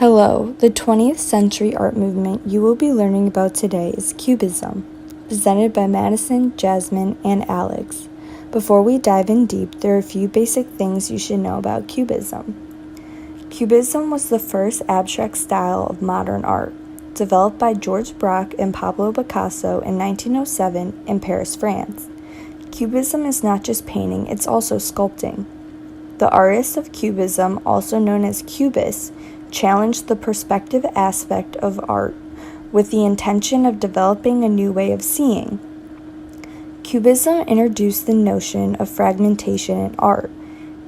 Hello, the 20th century art movement you will be learning about today is Cubism, presented by Madison, Jasmine, and Alex. Before we dive in deep, there are a few basic things you should know about Cubism. Cubism was the first abstract style of modern art, developed by George Braque and Pablo Picasso in 1907 in Paris, France. Cubism is not just painting, it's also sculpting. The artists of Cubism, also known as Cubists, challenged the perspective aspect of art with the intention of developing a new way of seeing. Cubism introduced the notion of fragmentation in art.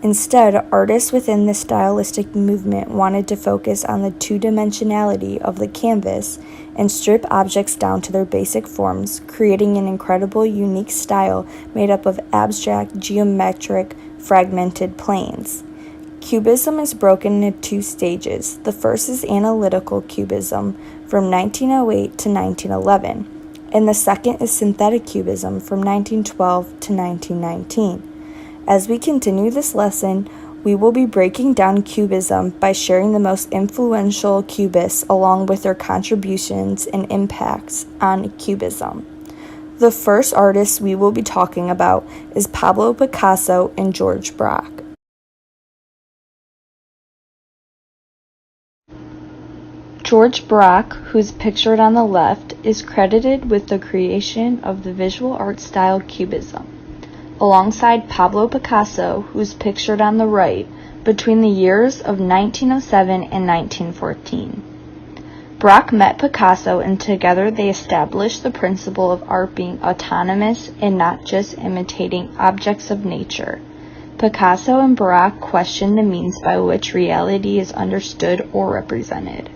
Instead, artists within the stylistic movement wanted to focus on the two-dimensionality of the canvas and strip objects down to their basic forms, creating an incredible, unique style made up of abstract, geometric, fragmented planes. Cubism is broken into two stages. The first is analytical cubism from 1908 to 1911, and the second is synthetic cubism from 1912 to 1919. As we continue this lesson, we will be breaking down Cubism by sharing the most influential Cubists along with their contributions and impacts on Cubism. The first artist we will be talking about is Pablo Picasso and George Braque. George Braque, who's pictured on the left, is credited with the creation of the visual art style Cubism, alongside Pablo Picasso, who's pictured on the right, between the years of 1907 and 1914. Braque met Picasso, and together they established the principle of art being autonomous and not just imitating objects of nature. Picasso and Braque questioned the means by which reality is understood or represented.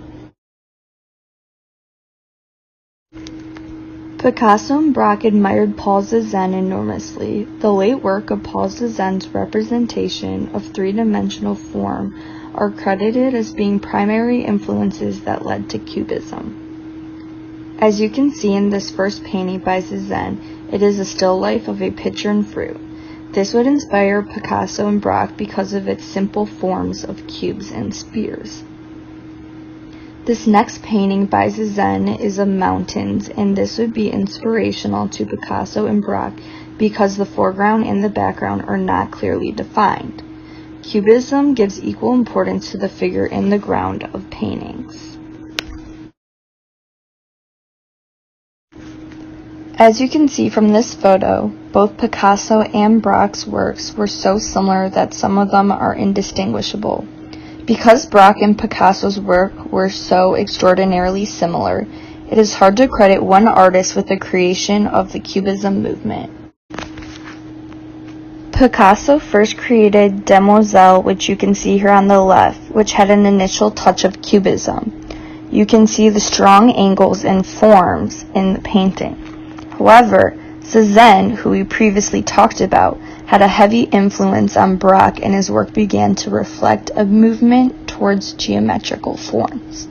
Picasso and Braque admired Paul Cézanne enormously. The late work of Paul Cézanne's representation of three-dimensional form are credited as being primary influences that led to Cubism. As you can see in this first painting by Cézanne, it is a still life of a pitcher and fruit. This would inspire Picasso and Braque because of its simple forms of cubes and spheres. This next painting by Cézanne is of mountains, and this would be inspirational to Picasso and Braque because the foreground and the background are not clearly defined. Cubism gives equal importance to the figure in the ground of paintings. As you can see from this photo, both Picasso and Braque's works were so similar that some of them are indistinguishable. Because Braque and Picasso's work were so extraordinarily similar, it is hard to credit one artist with the creation of the Cubism movement. Picasso first created Demoiselle, which you can see here on the left, which had an initial touch of Cubism. You can see the strong angles and forms in the painting. However, Cézanne, who we previously talked about, had a heavy influence on Braque, and his work began to reflect a movement towards geometrical forms.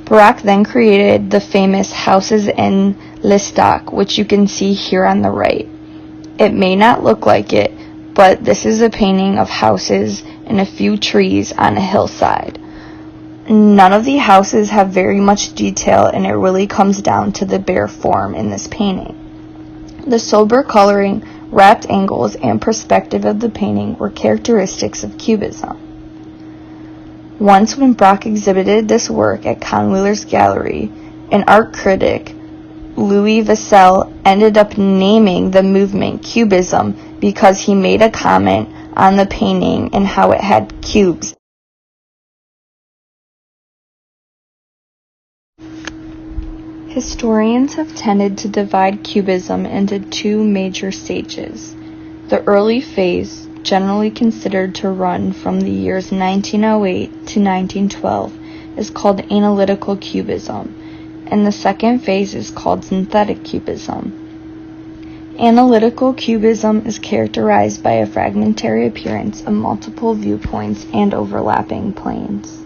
Braque then created the famous Houses in L'Estaque, which you can see here on the right. It may not look like it, but this is a painting of houses and a few trees on a hillside. None of the houses have very much detail, and it really comes down to the bare form in this painting. The sober coloring, rapt angles, and perspective of the painting were characteristics of Cubism. Once when Braque exhibited this work at Conwheeler's Gallery, an art critic, Louis Vassell, ended up naming the movement Cubism because he made a comment on the painting and how it had cubes. Historians have tended to divide Cubism into two major stages. The early phase, generally considered to run from the years 1908 to 1912, is called analytical Cubism, and the second phase is called synthetic Cubism. Analytical Cubism is characterized by a fragmentary appearance of multiple viewpoints and overlapping planes.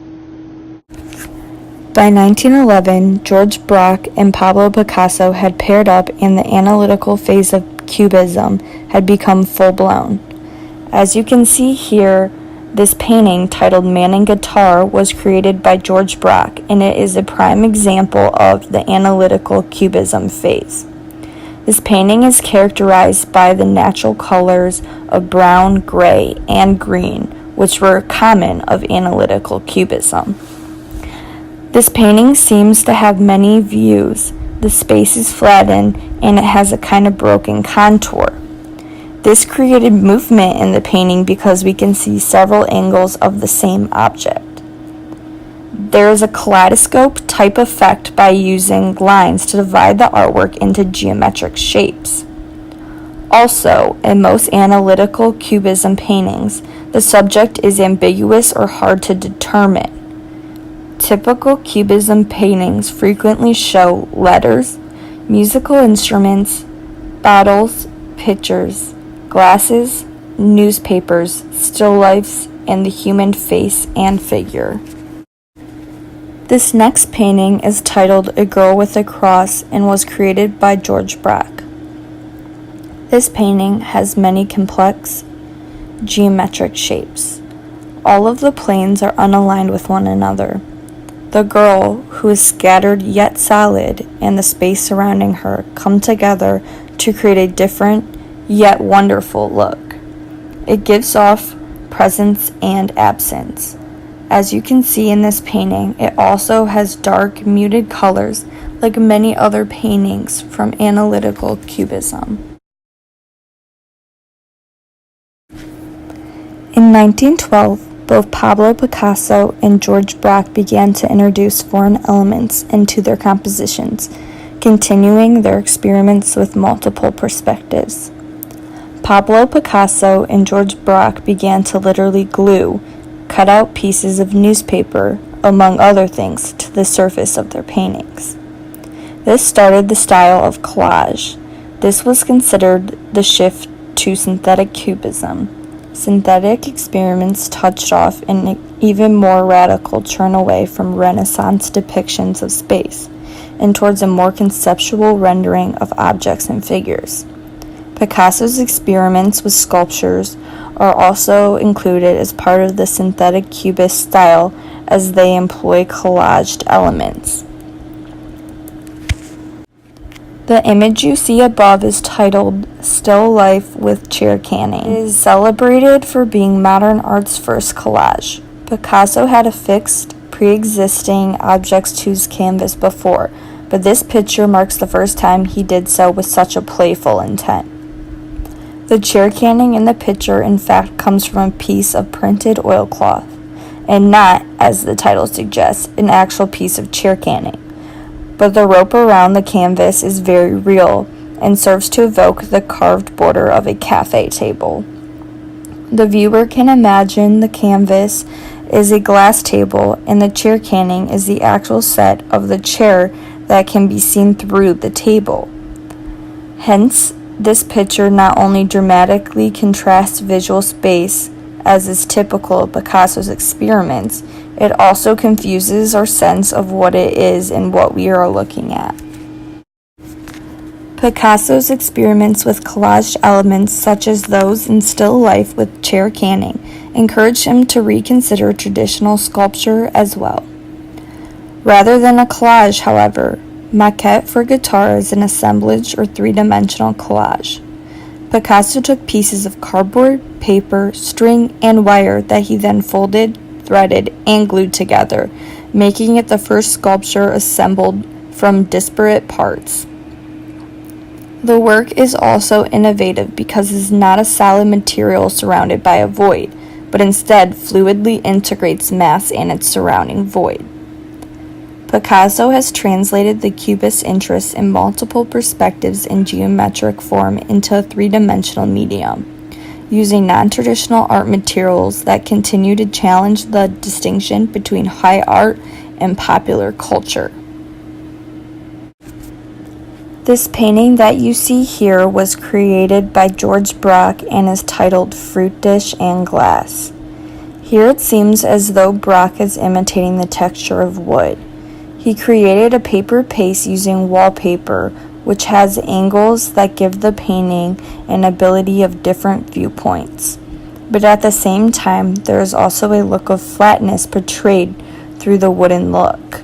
By 1911, George Braque and Pablo Picasso had paired up, and the analytical phase of Cubism had become full-blown. As you can see here, This painting, titled Man and Guitar, was created by George Braque, and it is a prime example of the analytical Cubism phase. This painting is characterized by the natural colors of brown, gray, and green, which were common of analytical Cubism. This painting seems to have many views. The space is flattened, and it has a kind of broken contour. This created movement in the painting because we can see several angles of the same object. There is a kaleidoscope type effect by using lines to divide the artwork into geometric shapes. Also, in most analytical Cubism paintings, the subject is ambiguous or hard to determine. Typical Cubism paintings frequently show letters, musical instruments, bottles, pictures, glasses, newspapers, still lifes, and the human face and figure. This next painting is titled A Girl with a Cross and was created by George Braque. This painting has many complex geometric shapes. All of the planes are unaligned with one another. The girl, who is scattered yet solid, and the space surrounding her come together to create a different yet wonderful look. It gives off presence and absence. As you can see in this painting, it also has dark, muted colors like many other paintings from analytical Cubism. In 1912, both Pablo Picasso and George Braque began to introduce foreign elements into their compositions, continuing their experiments with multiple perspectives. Pablo Picasso and George Braque began to literally glue cut out pieces of newspaper, among other things, to the surface of their paintings. This started the style of collage. This was considered the shift to synthetic cubism. Synthetic experiments touched off an even more radical turn away from Renaissance depictions of space and towards a more conceptual rendering of objects and figures. Picasso's experiments with sculptures are also included as part of the synthetic cubist style as they employ collaged elements. The image you see above is titled Still Life with Chair Canning. It is celebrated for being modern art's first collage. Picasso had affixed pre-existing objects to his canvas before, but this picture marks the first time he did so with such a playful intent. The chair canning in the picture in fact comes from a piece of printed oilcloth, and not, as the title suggests, an actual piece of chair canning. But the rope around the canvas is very real and serves to evoke the carved border of a cafe table. The viewer can imagine the canvas is a glass table and the chair canning is the actual set of the chair that can be seen through the table. Hence, this picture not only dramatically contrasts visual space, as is typical of Picasso's experiments, it also confuses our sense of what it is and what we are looking at. Picasso's experiments with collaged elements such as those in still life with chair canning encouraged him to reconsider traditional sculpture as well. Rather than a collage, however, maquette for guitar is an assemblage or three-dimensional collage. Picasso took pieces of cardboard, paper, string, and wire that he then folded, threaded, and glued together, making it the first sculpture assembled from disparate parts. The work is also innovative because it is not a solid material surrounded by a void, but instead fluidly integrates mass and its surrounding void. Picasso has translated the Cubist interest in multiple perspectives in geometric form into a three-dimensional medium, using non-traditional art materials that continue to challenge the distinction between high art and popular culture. This painting that you see here was created by George Braque and is titled Fruit Dish and Glass. Here it seems as though Braque is imitating the texture of wood. He created a paper paste using wallpaper, which has angles that give the painting an ability of different viewpoints. but at the same time, there is also a look of flatness portrayed through the wooden look.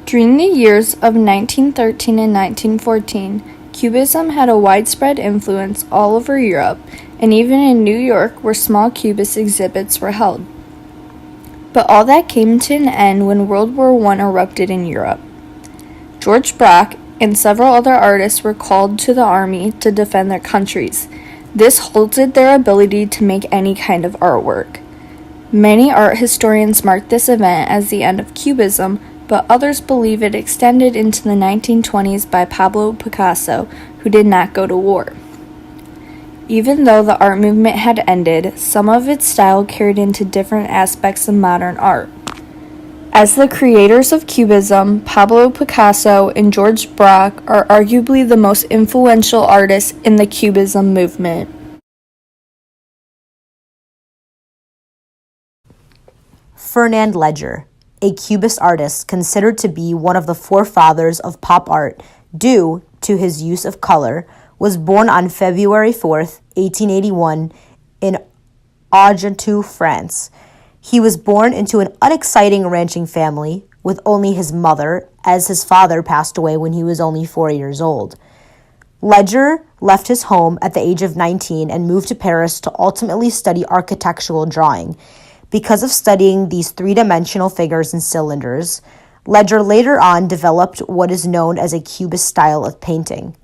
During the years of 1913 and 1914, Cubism had a widespread influence all over Europe, and even in New York, where small Cubist exhibits were held. But all that came to an end when World War I erupted in Europe. George Braque and several other artists were called to the army to defend their countries. This halted their ability to make any kind of artwork. Many art historians mark this event as the end of Cubism, but others believe it extended into the 1920s by Pablo Picasso, who did not go to war. Even though the art movement had ended, some of its style carried into different aspects of modern art. As the creators of Cubism, Pablo Picasso and George Braque are arguably the most influential artists in the Cubism movement. Fernand Léger, a Cubist artist considered to be one of the forefathers of pop art due to his use of color, was born on February 4th, 1881, in Argenton, France. He was born into an unexciting ranching family with only his mother, as his father passed away when he was only 4 years old. Léger left his home at the age of 19 and moved to Paris to ultimately study architectural drawing. Because of studying these three-dimensional figures and cylinders, Léger later on developed what is known as a Cubist style of painting.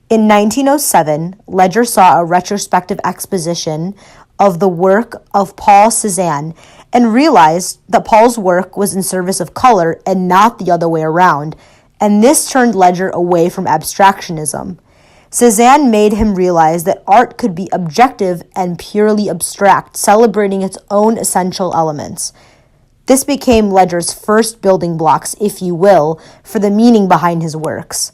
In 1907, Léger saw a retrospective exposition of the work of Paul Cézanne and realized that Paul's work was in service of color and not the other way around, and this turned Léger away from abstractionism. Cézanne made him realize that art could be objective and purely abstract, celebrating its own essential elements. This became Léger's first building blocks, if you will, for the meaning behind his works.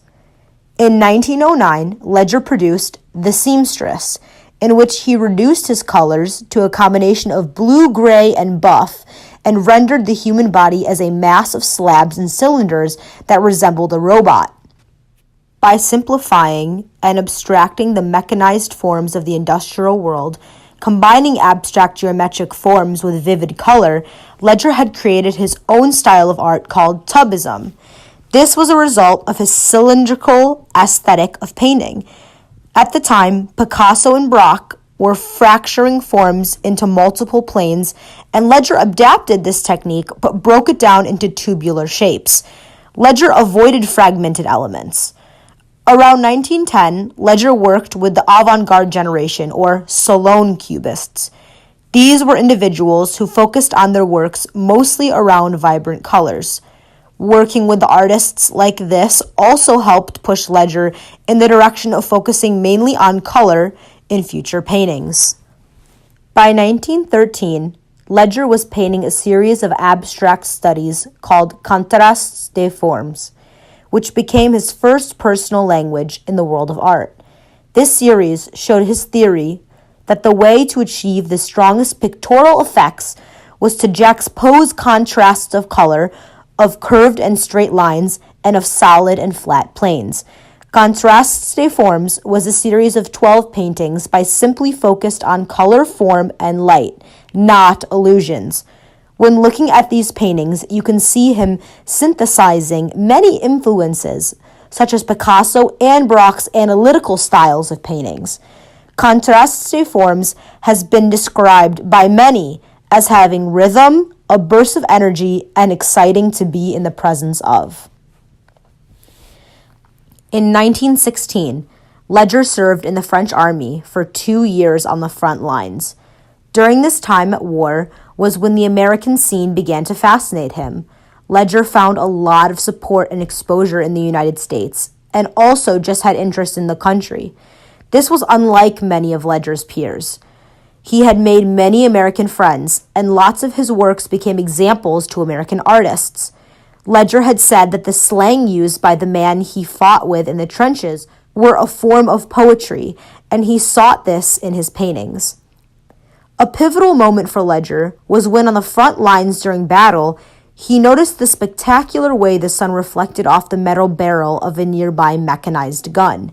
In 1909, Léger produced The Seamstress, in which he reduced his colors to a combination of blue, gray, and buff, and rendered the human body as a mass of slabs and cylinders that resembled a robot. By simplifying and abstracting the mechanized forms of the industrial world, combining abstract geometric forms with vivid color, Léger had created his own style of art called Cubism. This was a result of his cylindrical aesthetic of painting. At the time, Picasso and Braque were fracturing forms into multiple planes, and Léger adapted this technique but broke it down into tubular shapes. Léger avoided fragmented elements. Around 1910, Léger worked with the avant-garde generation, or Salon Cubists. These were individuals who focused on their works mostly around vibrant colors. Working with artists like this also helped push Léger in the direction of focusing mainly on color in future paintings. By 1913, Léger was painting a series of abstract studies called Contrastes des Formes, which became his first personal language in the world of art. This series showed his theory that the way to achieve the strongest pictorial effects was to juxtapose contrasts of color, of curved and straight lines, and of solid and flat planes. Contrastes des Formes was a series of 12 paintings by simply focused on color, form, and light, not illusions. When looking at these paintings, you can see him synthesizing many influences, such as Picasso and Braque's analytical styles of paintings. Contrastes des Formes has been described by many as having rhythm, a burst of energy, and exciting to be in the presence of. In 1916, Léger served in the French army for 2 years on the front lines. During this time at war was when the American scene began to fascinate him. Léger found a lot of support and exposure in the United States, and also just had interest in the country. This was unlike many of Léger's peers. He had made many American friends, and lots of his works became examples to American artists. Léger had said that the slang used by the man he fought with in the trenches were a form of poetry, and he sought this in his paintings. A pivotal moment for Léger was when on the front lines during battle, He noticed the spectacular way the sun reflected off the metal barrel of a nearby mechanized gun.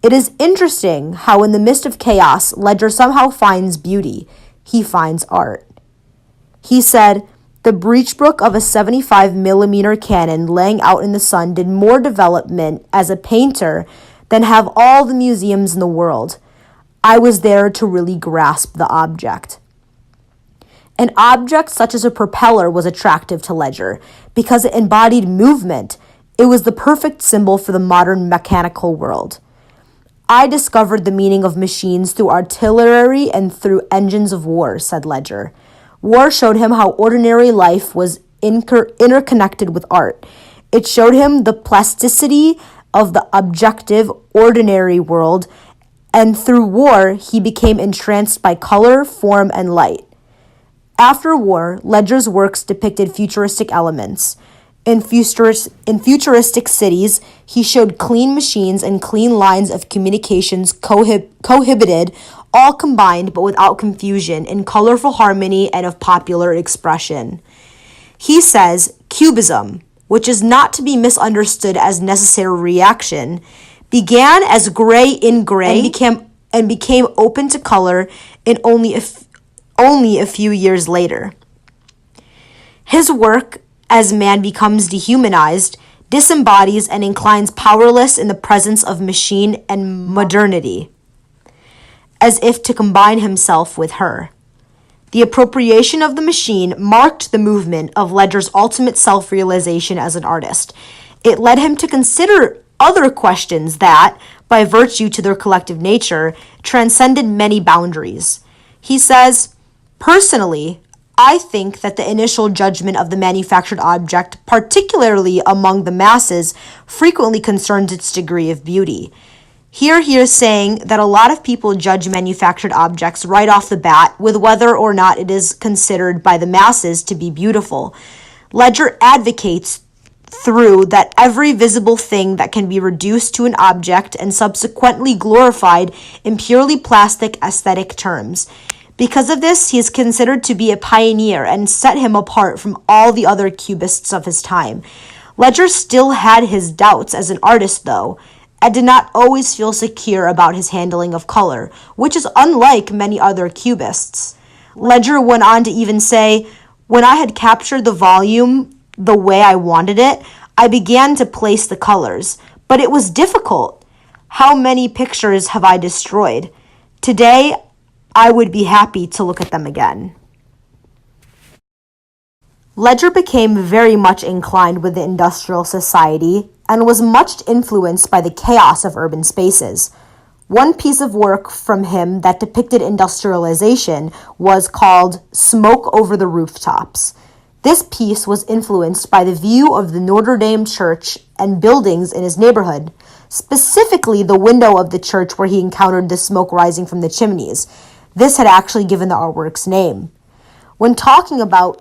It is interesting how in the midst of chaos, Ledger somehow finds beauty. He finds art. He said, "The breechbrook of a 75mm cannon laying out in the sun did more development as a painter than have all the museums in the world. I was there to really grasp the object." An object such as a propeller was attractive to Ledger because it embodied movement. It was the perfect symbol for the modern mechanical world. "I discovered the meaning of machines through artillery and through engines of war," said Ledger. War showed him how ordinary life was interconnected with art. It showed him the plasticity of the objective, ordinary world, and through war, he became entranced by color, form, and light. After war, Ledger's works depicted futuristic elements. In futuristic cities, he showed clean machines and clean lines of communications cohabited, all combined but without confusion, in colorful harmony and of popular expression. He says, Cubism, which is not to be misunderstood as necessary reaction, began as gray in gray and became open to color in only a few years later. His work, as man becomes dehumanized, disembodies and inclines powerless in the presence of machine and modernity, as if to combine himself with her. The appropriation of the machine marked the movement of Ledger's ultimate self-realization as an artist. It led him to consider other questions that, by virtue to their collective nature, transcended many boundaries. He says, "Personally, I think that the initial judgment of the manufactured object, particularly among the masses, frequently concerns its degree of beauty." Here he is saying that a lot of people judge manufactured objects right off the bat with whether or not it is considered by the masses to be beautiful. Ledger advocates through that every visible thing that can be reduced to an object and subsequently glorified in purely plastic aesthetic terms. Because of this, he is considered to be a pioneer and set him apart from all the other cubists of his time. Ledger still had his doubts as an artist, though, and did not always feel secure about his handling of color, which is unlike many other cubists. Ledger went on to even say, "When I had captured the volume the way I wanted it, I began to place the colors, but it was difficult. How many pictures have I destroyed? Today, I would be happy to look at them again." Ledger became very much inclined with the industrial society and was much influenced by the chaos of urban spaces. One piece of work from him that depicted industrialization was called "Smoke Over the Rooftops." This piece was influenced by the view of the Notre Dame church and buildings in his neighborhood, specifically the window of the church where he encountered the smoke rising from the chimneys. This had actually given the artwork's name. When talking about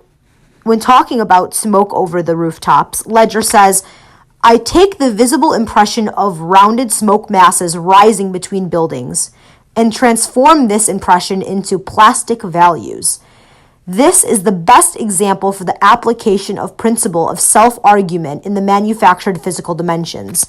"Smoke Over the Rooftops," Ledger says, "I take the visible impression of rounded smoke masses rising between buildings and transform this impression into plastic values. This is the best example for the application of principle of self-argument in the manufactured physical dimensions."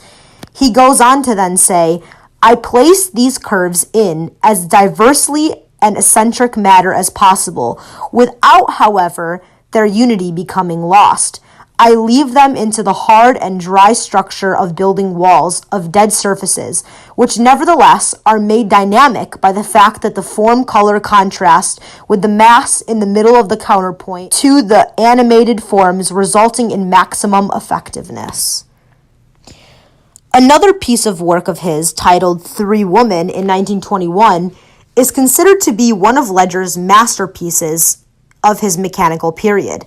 He goes on to then say, "I place these curves in as diversely and eccentric matter as possible, without, however, their unity becoming lost. I leave them into the hard and dry structure of building walls of dead surfaces, which nevertheless are made dynamic by the fact that the form-color contrast with the mass in the middle of the counterpoint to the animated forms, resulting in maximum effectiveness." Another piece of work of his, titled "Three Women" in 1921, is considered to be one of Ledger's masterpieces of his mechanical period.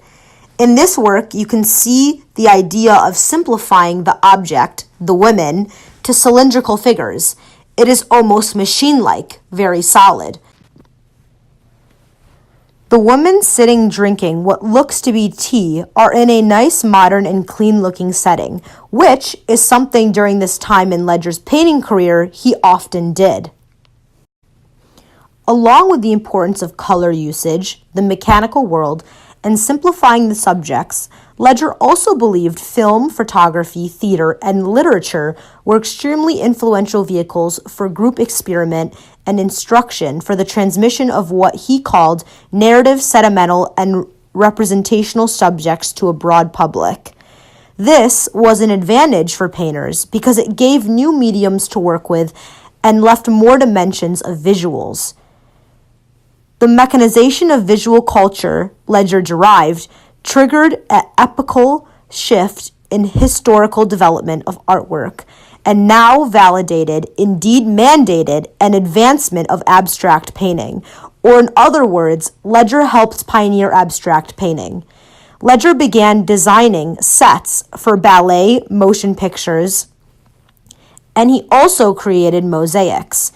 In this work, you can see the idea of simplifying the object, the women, to cylindrical figures. It is almost machine-like, very solid. The women sitting drinking what looks to be tea are in a nice, modern, and clean-looking setting, which is something during this time in Ledger's painting career he often did. Along with the importance of color usage, the mechanical world, and simplifying the subjects, Ledger also believed film, photography, theater, and literature were extremely influential vehicles for group experiment and instruction for the transmission of what he called narrative, sentimental, and representational subjects to a broad public. This was an advantage for painters because it gave new mediums to work with and left more dimensions of visuals. The mechanization of visual culture, Ledger derived, triggered an epochal shift in historical development of artwork, and now validated, indeed mandated, an advancement of abstract painting. Or in other words, Ledger helped pioneer abstract painting. Ledger began designing sets for ballet, motion pictures, and he also created mosaics.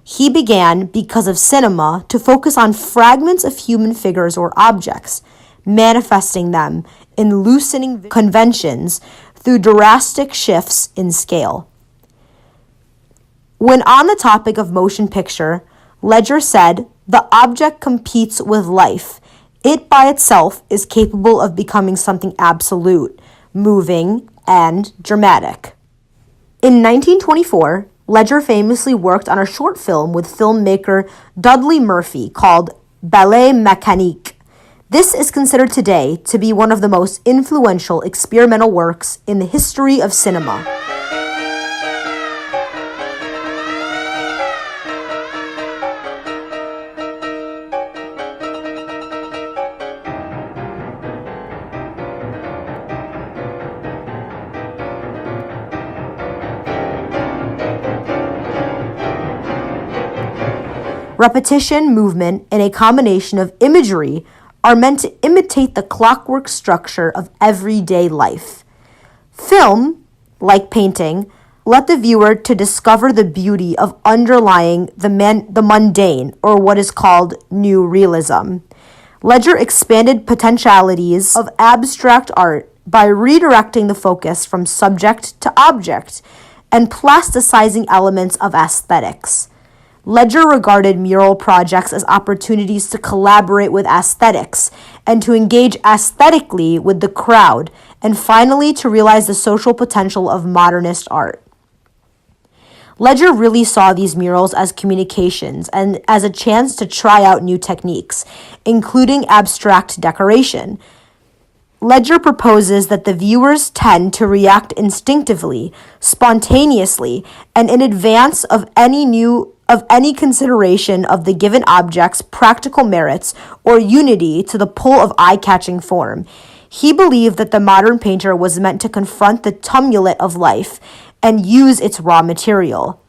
He began, because of cinema, to focus on fragments of human figures or objects, manifesting them in loosening conventions through drastic shifts in scale. When on the topic of motion picture, Ledger said, "The object competes with life. It by itself is capable of becoming something absolute, moving, and dramatic." In 1924, Ledger famously worked on a short film with filmmaker Dudley Murphy called Ballet Mécanique. This is considered today to be one of the most influential experimental works in the history of cinema. Repetition, movement, and a combination of imagery are meant to imitate the clockwork structure of everyday life. Film, like painting, let the viewer to discover the beauty of underlying the mundane, or what is called new realism. Ledger expanded potentialities of abstract art by redirecting the focus from subject to object and plasticizing elements of aesthetics. Ledger regarded mural projects as opportunities to collaborate with aesthetics and to engage aesthetically with the crowd, and finally to realize the social potential of modernist art. Ledger really saw these murals as communications and as a chance to try out new techniques, including abstract decoration. Ledger proposes that the viewers tend to react instinctively, spontaneously, and in advance of any consideration of the given object's practical merits or unity to the pull of eye-catching form. He believed that the modern painter was meant to confront the tumult of life and use its raw material.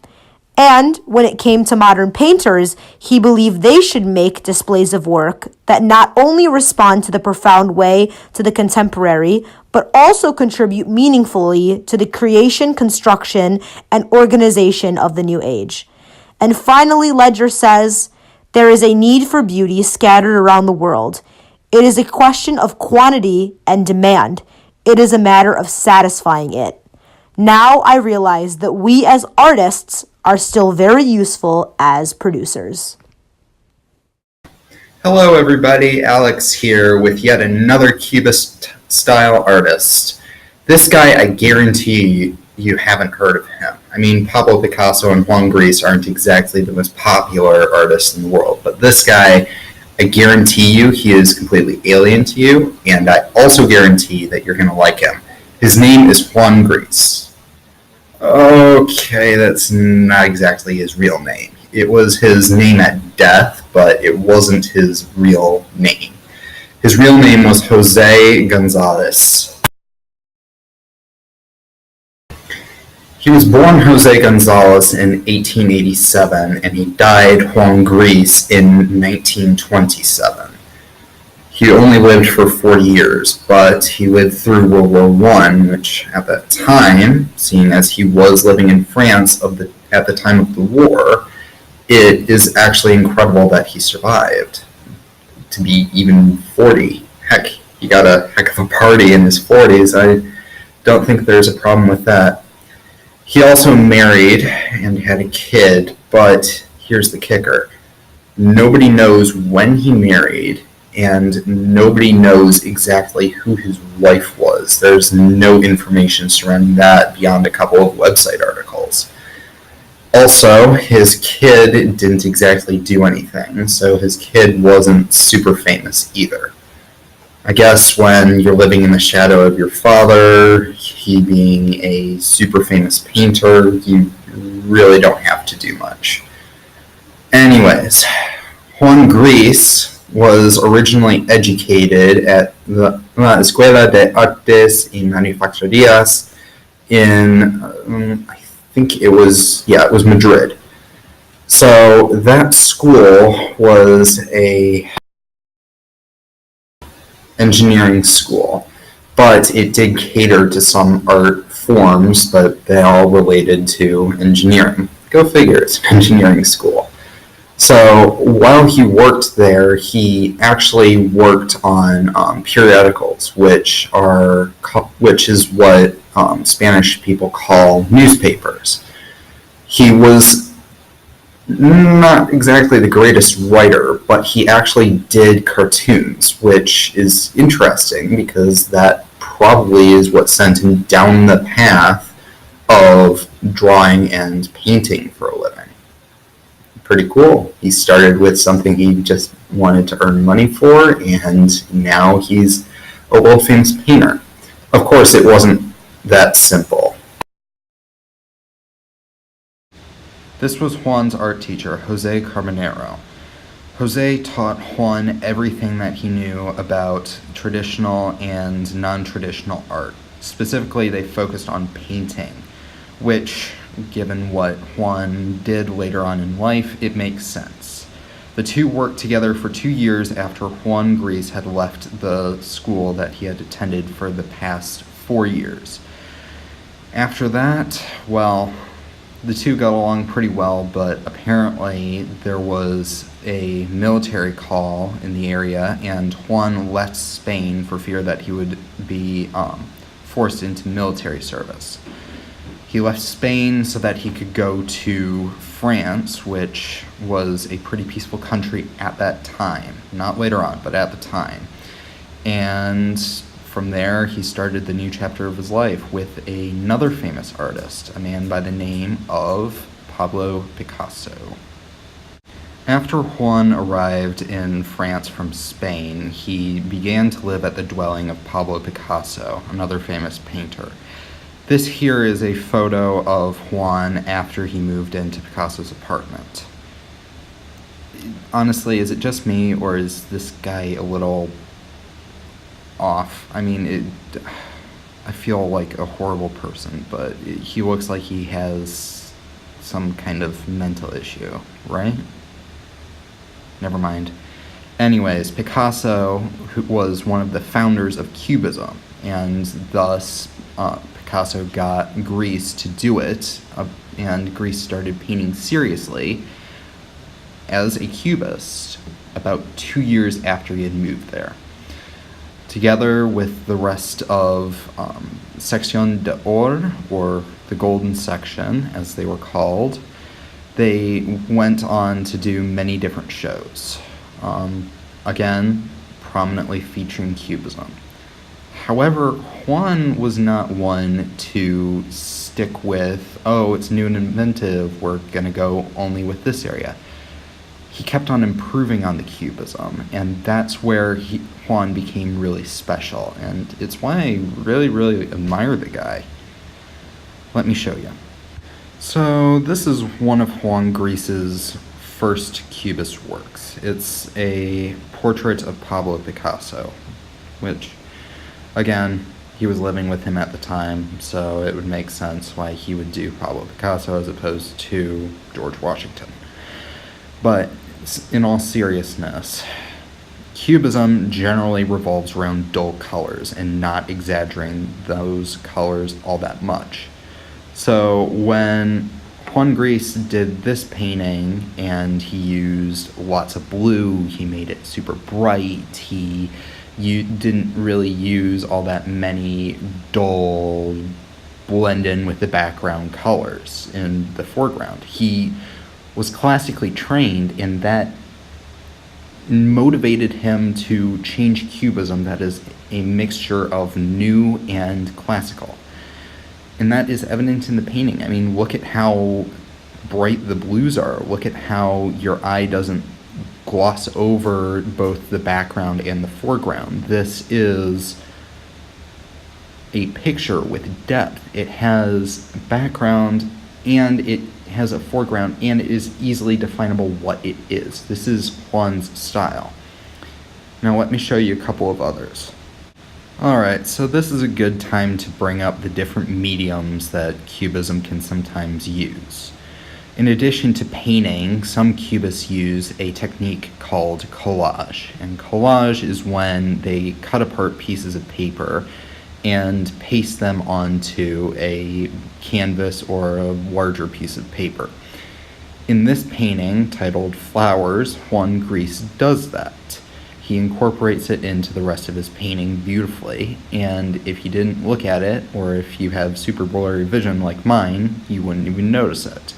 And when it came to modern painters, he believed they should make displays of work that not only respond to the profound way to the contemporary, but also contribute meaningfully to the creation, construction, and organization of the new age. And finally, Ledger says, there is a need for beauty scattered around the world. It is a question of quantity and demand. It is a matter of satisfying it. Now I realize that we as artists are still very useful as producers. Hello everybody, Alex here with yet another Cubist style artist. This guy, I guarantee you haven't heard of him. I mean, Pablo Picasso and Juan Gris aren't exactly the most popular artists in the world, but this guy, I guarantee you he is completely alien to you, and I also guarantee that you're going to like him. His name is Juan Gris. Okay, that's not exactly his real name. It was his name at death, but it wasn't his real name. His real name was Jose Gonzalez. He was born Jose Gonzalez in 1887, and he died Juan Gris in 1927. He only lived for 40 years, but he lived through World War I, which at that time, seeing as he was living in France at the time of the war, it is actually incredible that he survived to be even 40. Heck, he got a heck of a party in his 40s. I don't think there's a problem with that. He also married and had a kid, but here's the kicker. Nobody knows when he married, and nobody knows exactly who his wife was. There's no information surrounding that beyond a couple of website articles. Also, his kid didn't exactly do anything, so his kid wasn't super famous either. I guess when you're living in the shadow of your father, he being a super famous painter, you really don't have to do much. Anyways, Juan Gris was originally educated at the Escuela de Artes y Manufacturías in, I think it was Madrid. So that school was a engineering school, but it did cater to some art forms, but they all related to engineering. Go figure, it's an engineering school. So while he worked there, he actually worked on periodicals, which is what Spanish people call newspapers. He was not exactly the greatest writer, but he actually did cartoons, which is interesting because that probably is what sent him down the path of drawing and painting for a living. Pretty cool. He started with something he just wanted to earn money for, and now he's a world-famous painter. Of course, it wasn't that simple. This was Juan's art teacher, Jose Carbonero. Jose taught Juan everything that he knew about traditional and non-traditional art. Specifically, they focused on painting, which, given what Juan did later on in life, it makes sense. The two worked together for 2 years after Juan Gris had left the school that he had attended for the past 4 years. After that, well, the two got along pretty well, but apparently there was a military call in the area, and Juan left Spain for fear that he would be forced into military service. He left Spain so that he could go to France, which was a pretty peaceful country at that time. Not later on, but at the time. And from there, he started the new chapter of his life with another famous artist, a man by the name of Pablo Picasso. After Juan arrived in France from Spain, he began to live at the dwelling of Pablo Picasso, another famous painter. This here is a photo of Juan after he moved into Picasso's apartment. Honestly, is it just me, or is this guy a little off? I mean, I feel like a horrible person, but he looks like he has some kind of mental issue, right? Never mind. Anyways, Picasso was one of the founders of Cubism, and thus Picasso got Gris to do it, and Gris started painting seriously as a cubist about 2 years after he had moved there. Together with the rest of Section d'Or, or the Golden Section, as they were called, they went on to do many different shows, again, prominently featuring Cubism. However, Juan was not one to stick with, oh, it's new and inventive, we're going to go only with this area. He kept on improving on the Cubism, and that's where Juan became really special, and it's why I really, really admire the guy. Let me show you. So this is one of Juan Gris's first Cubist works. It's a portrait of Pablo Picasso, which, again, he was living with him at the time, so it would make sense why he would do Pablo Picasso as opposed to George Washington. But in all seriousness, Cubism generally revolves around dull colors and not exaggerating those colors all that much. So when Juan Gris did this painting and he used lots of blue, he made it super bright, you didn't really use all that many dull blend in with the background colors in the foreground. He was classically trained in that motivated him to change Cubism that is a mixture of new and classical. And that is evident in the painting. I mean, look at how bright the blues are. Look at how your eye doesn't gloss over both the background and the foreground. This is a picture with depth. It has background and it has a foreground, and it is easily definable what it is. This is Juan's style. Now let me show you a couple of others. Alright, so this is a good time to bring up the different mediums that Cubism can sometimes use. In addition to painting, some Cubists use a technique called collage. And collage is when they cut apart pieces of paper and paste them onto a canvas or a larger piece of paper. In this painting, titled Flowers, Juan Grieb does that. He incorporates it into the rest of his painting beautifully, and if you didn't look at it, or if you have super blurry vision like mine, you wouldn't even notice it.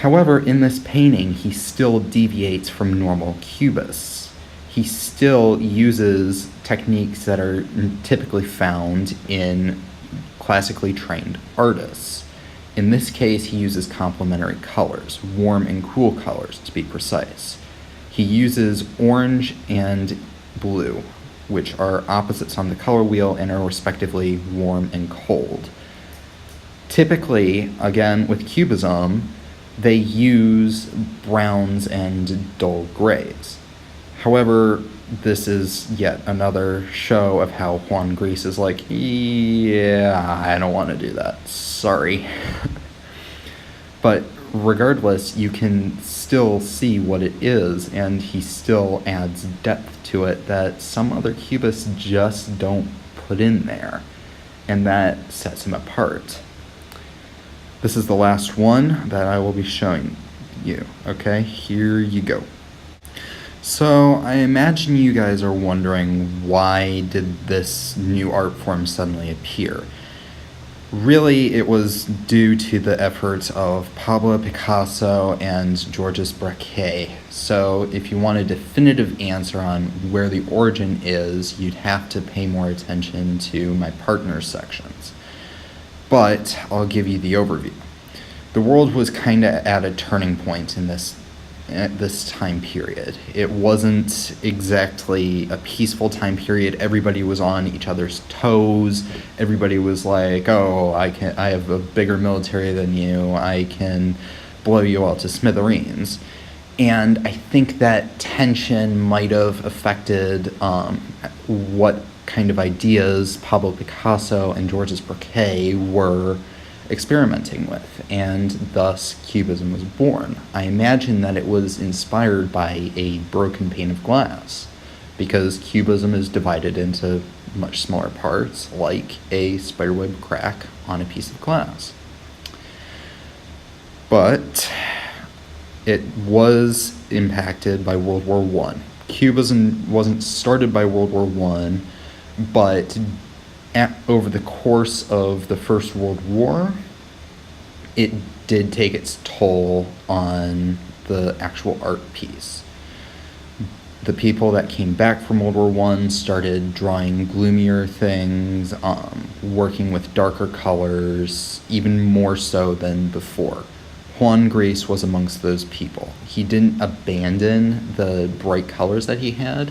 However, in this painting, he still deviates from normal Cubists. He still uses techniques that are typically found in classically trained artists. In this case, he uses complementary colors, warm and cool colors to be precise. He uses orange and blue, which are opposites on the color wheel and are respectively warm and cold. Typically, again, with Cubism, they use browns and dull grays. However, this is yet another show of how Juan Grieb is like, yeah, I don't want to do that. Sorry. But regardless, you can still see what it is, and he still adds depth to it that some other Cubists just don't put in there, and that sets him apart. This is the last one that I will be showing you. Okay, here you go. So I imagine you guys are wondering, why did this new art form suddenly appear? Really, it was due to the efforts of Pablo Picasso and Georges Braque. So if you want a definitive answer on where the origin is, you'd have to pay more attention to my partner sections. But I'll give you the overview. The world was kind of at a turning point at this time period. It wasn't exactly a peaceful time period. Everybody was on each other's toes. Everybody was like, oh, I have a bigger military than you. I can blow you all to smithereens. And I think that tension might have affected what kind of ideas Pablo Picasso and Georges Braque were experimenting with, and thus Cubism was born. I imagine that it was inspired by a broken pane of glass, because Cubism is divided into much smaller parts, like a spiderweb crack on a piece of glass. But it was impacted by World War I. Cubism wasn't started by World War I, but over the course of the First World War, it did take its toll on the actual art piece. The people that came back from World War I started drawing gloomier things, working with darker colors, even more so than before. Juan Grieb was amongst those people. He didn't abandon the bright colors that he had,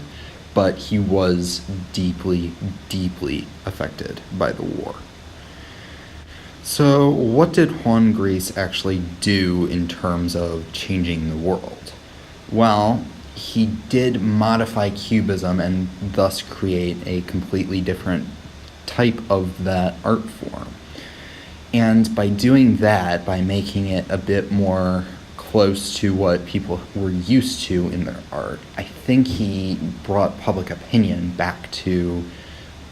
but he was deeply, deeply affected by the war. So what did Juan Grieb actually do in terms of changing the world? Well, he did modify Cubism and thus create a completely different type of that art form. And by doing that, by making it a bit more close to what people were used to in their art, I think he brought public opinion back to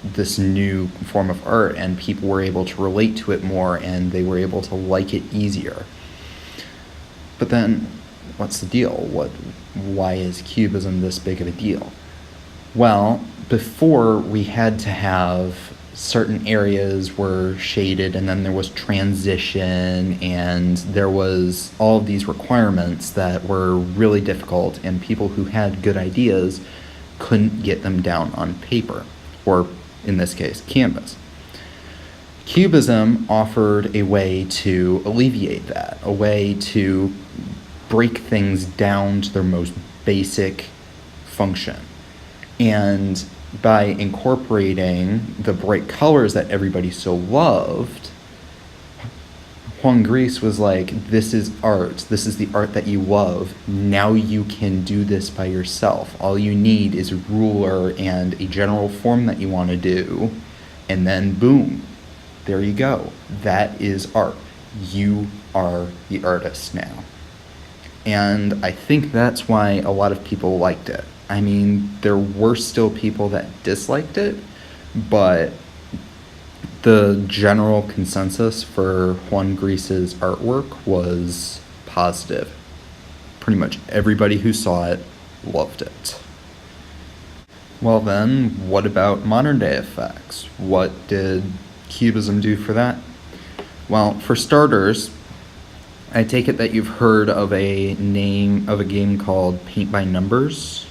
this new form of art, and people were able to relate to it more, and they were able to like it easier. But then, what's the deal? Why is Cubism this big of a deal? Well, before we had to have certain areas were shaded, and then there was transition, and there was all of these requirements that were really difficult, and people who had good ideas couldn't get them down on paper, or in this case, canvas. Cubism offered a way to alleviate that, a way to break things down to their most basic function. And by incorporating the bright colors that everybody so loved, Juan Gris was like, this is art. This is the art that you love. Now you can do this by yourself. All you need is a ruler and a general form that you want to do, and then boom, there you go. That is art. You are the artist now. And I think that's why a lot of people liked it. I mean, there were still people that disliked it, but the general consensus for Juan Gris's artwork was positive. Pretty much everybody who saw it loved it. Well then, what about modern day effects? What did Cubism do for that? Well, for starters, I take it that you've heard of a game called Paint by Numbers.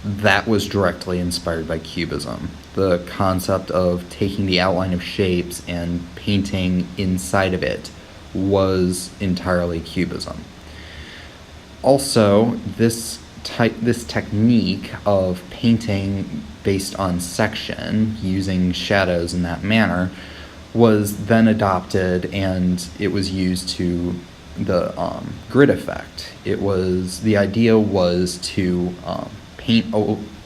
That was directly inspired by Cubism. The concept of taking the outline of shapes and painting inside of it was entirely Cubism. Also, this technique of painting based on section, using shadows in that manner, was then adopted, and it was used to the grid effect. The idea was to paint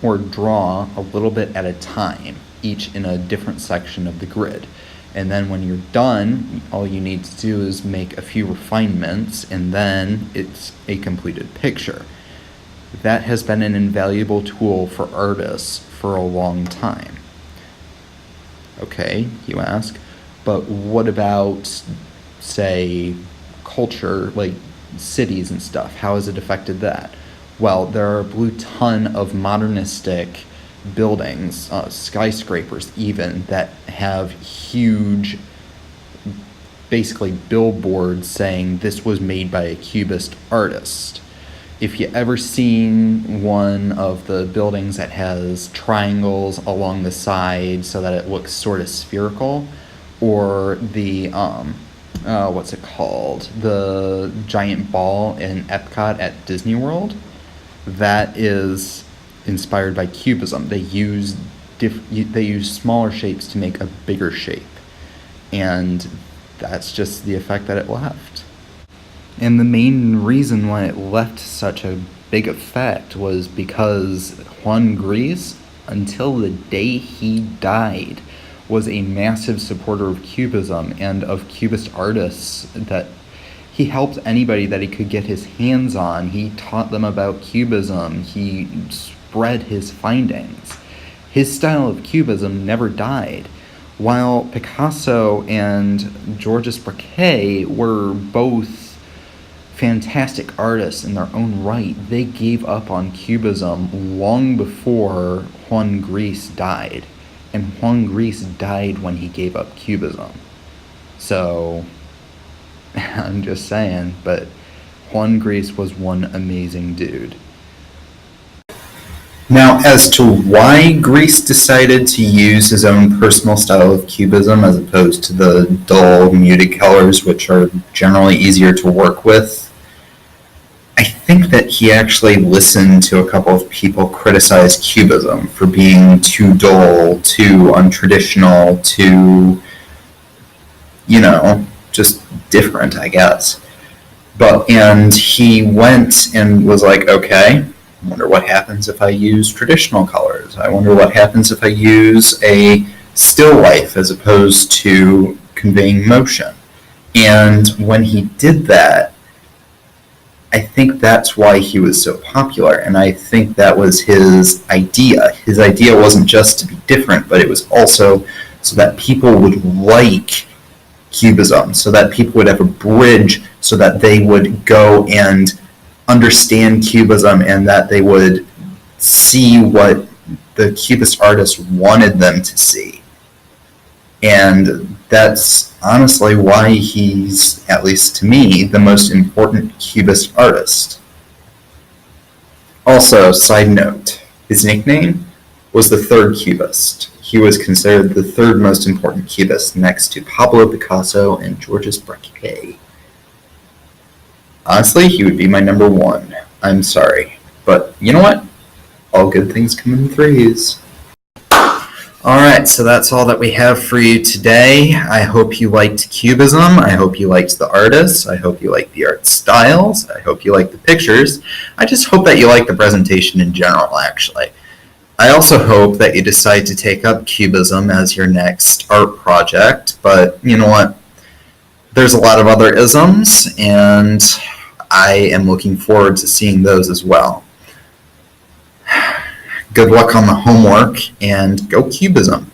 or draw a little bit at a time, each in a different section of the grid. And then when you're done, all you need to do is make a few refinements, and then it's a completed picture. That has been an invaluable tool for artists for a long time. Okay, you ask, but what about, say, culture, like cities and stuff? How has it affected that? Well, there are a blue ton of modernistic buildings, skyscrapers even, that have huge, basically billboards saying this was made by a Cubist artist. If you ever seen one of the buildings that has triangles along the side so that it looks sort of spherical, or the what's it called, the giant ball in Epcot at Disney World, that is inspired by Cubism. They use smaller shapes to make a bigger shape, and that's just the effect that it left. And the main reason why it left such a big effect was because Juan Gris, until the day he died, was a massive supporter of Cubism and of Cubist artists. That he helped anybody that he could get his hands on. He taught them about Cubism. He spread his findings. His style of Cubism never died. While Picasso and Georges Braque were both fantastic artists in their own right, they gave up on Cubism long before Juan Gris died. And Juan Gris died when he gave up Cubism. So, I'm just saying, but Juan Gris was one amazing dude. Now, as to why Gris decided to use his own personal style of Cubism as opposed to the dull, muted colors, which are generally easier to work with, I think that he actually listened to a couple of people criticize Cubism for being too dull, too untraditional, too, just different, I guess. And he went and was like, okay, I wonder what happens if I use traditional colors. I wonder what happens if I use a still life as opposed to conveying motion. And when he did that, I think that's why he was so popular, and I think that was his idea. His idea wasn't just to be different, but it was also so that people would like Cubism, so that people would have a bridge, so that they would go and understand Cubism, and that they would see what the Cubist artists wanted them to see. And that's honestly why he's, at least to me, the most important Cubist artist. Also, side note, his nickname was the third Cubist. He was considered the third most important Cubist next to Pablo Picasso and Georges Braque. Honestly, he would be my number one. I'm sorry. But you know what? All good things come in threes. Alright, so that's all that we have for you today. I hope you liked Cubism. I hope you liked the artists. I hope you liked the art styles. I hope you liked the pictures. I just hope that you like the presentation in general, actually. I also hope that you decide to take up Cubism as your next art project, but you know what? There's a lot of other isms, and I am looking forward to seeing those as well. Good luck on the homework, and go Cubism!